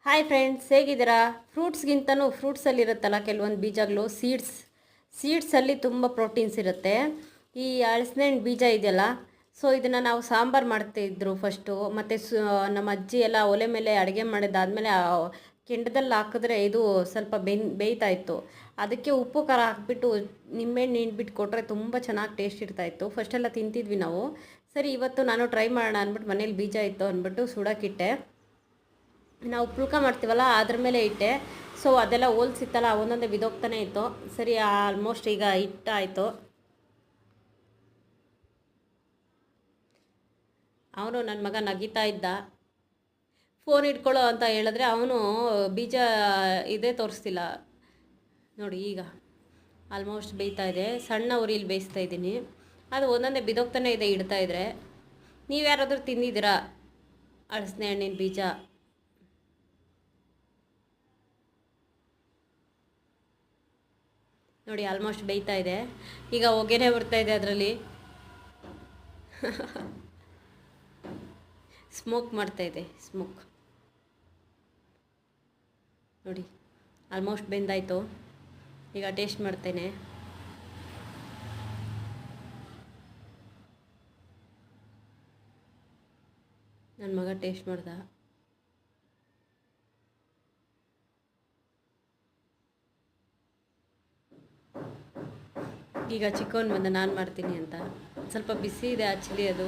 Hi friends, ಹೇಗಿದ್ದೀರಾ? ಫ್ರೂಟ್ಸ್ಗಿಂತನೂ ಫ್ರೂಟ್ಸಲ್ಲಿರುತ್ತಲ್ಲ ಕೆಲವೊಂದು ಬೀಜಗಳು ಸೀಡ್ಸಲ್ಲಿ ತುಂಬ ಪ್ರೋಟೀನ್ಸ್ ಇರುತ್ತೆ. ಈ ಹಲಸಿನಹಣ್ಣು ಬೀಜ ಇದೆಯಲ್ಲ, ಸೊ ಇದನ್ನು ನಾವು ಸಾಂಬಾರು ಮಾಡ್ತಾಯಿದ್ರು ಫಸ್ಟು. ಮತ್ತು ನಮ್ಮ ಅಜ್ಜಿ ಎಲ್ಲ ಒಲೆ ಮೇಲೆ ಅಡುಗೆ ಮಾಡಿದ್ದಾದಮೇಲೆ ಕೆಂಡದಲ್ಲಿ ಹಾಕಿದ್ರೆ ಇದು ಸ್ವಲ್ಪ ಬೇಯ್ತಾ ಇತ್ತು. ಅದಕ್ಕೆ ಉಪ್ಪು ಖಾರ ಹಾಕ್ಬಿಟ್ಟು ನಿಂಬೆಹಣ್ಣು ಹಿಂಡ್ಬಿಟ್ಟು ಕೊಟ್ಟರೆ ತುಂಬ ಚೆನ್ನಾಗಿ ಟೇಸ್ಟ್ ಇರ್ತಾಯಿತ್ತು. ಫಸ್ಟೆಲ್ಲ ತಿಂತಿದ್ವಿ ನಾವು. ಸರಿ, ಇವತ್ತು ನಾನು ಟ್ರೈ ಮಾಡೋಣ ಅಂದ್ಬಿಟ್ಟು ಮನೇಲಿ ಬೀಜ ಇತ್ತು ಅಂದ್ಬಿಟ್ಟು ಸುಡೋಕ್ಕಿಟ್ಟೆ. ನಾವು ಪುಲ್ಕ ಮಾಡ್ತೀವಲ್ಲ ಅದ್ರ ಮೇಲೆ ಇಟ್ಟೆ. ಸೊ ಅದೆಲ್ಲ ಹೋಲ್ಸಿತ್ತಲ್ಲ ಒಂದೊಂದೇ ಬಿದೋಗ್ತಾನೆ ಇತ್ತು. ಸರಿ, ಆಲ್ಮೋಸ್ಟ್ ಈಗ ಹಿಟ್ಟಾಯಿತು. ಅವನು ನನ್ನ ಮಗ ನಗಿತಾ ಇದ್ದ. ಫೋನ್ ಇಟ್ಕೊಳ್ಳೋ ಅಂತ ಹೇಳಿದ್ರೆ ಅವನು ಬೀಜ ಇದೇ ತೋರಿಸ್ತಿಲ್ಲ. ನೋಡಿ, ಈಗ ಆಲ್ಮೋಸ್ಟ್ ಬೇಯ್ತಾ ಇದೆ. ಸಣ್ಣ ಉರಿಲಿ ಬೇಯಿಸ್ತಾ ಇದ್ದೀನಿ. ಅದು ಒಂದೊಂದೇ ಬಿದೋಗ್ತಾನೆ ಇದೆ ಇಡ್ತಾ ಇದ್ರೆ. ನೀವು ಯಾರಾದರೂ ತಿಂದಿದ್ದೀರಾ ಹಲಸಿನ ಹಣ್ಣಿನ ಬೀಜ? ನೋಡಿ, ಆಲ್ಮೋಸ್ಟ್ ಬೇಯ್ತಾ ಇದೆ. ಈಗ ಹೊಗೆನೇ ಬರ್ತಾ ಇದೆ ಅದರಲ್ಲಿ. ಸ್ಮೋಕ್ ಮಾಡ್ತಾ ಇದೆ, ಸ್ಮೋಕ್. ನೋಡಿ, ಆಲ್ಮೋಸ್ಟ್ ಬೆಂದಾಯಿತು. ಈಗ ಟೇಸ್ಟ್ ಮಾಡ್ತೇನೆ. ನನ್ನ ಮಗ ಟೇಸ್ಟ್ ಮಾಡ್ದ. ಈಗ ಚಿಕನ್ ಬಂದ ನಾನು ಮಾಡ್ತೀನಿ ಅಂತ. ಸ್ವಲ್ಪ ಬಿಸಿ ಇದೆ ಆ್ಯಕ್ಚುಲಿ ಅದು.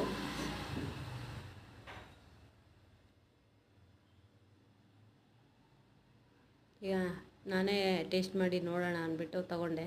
ಈಗ ನಾನೇ ಟೇಸ್ಟ್ ಮಾಡಿ ನೋಡೋಣ ಅಂದ್ಬಿಟ್ಟು ತಗೊಂಡೆ.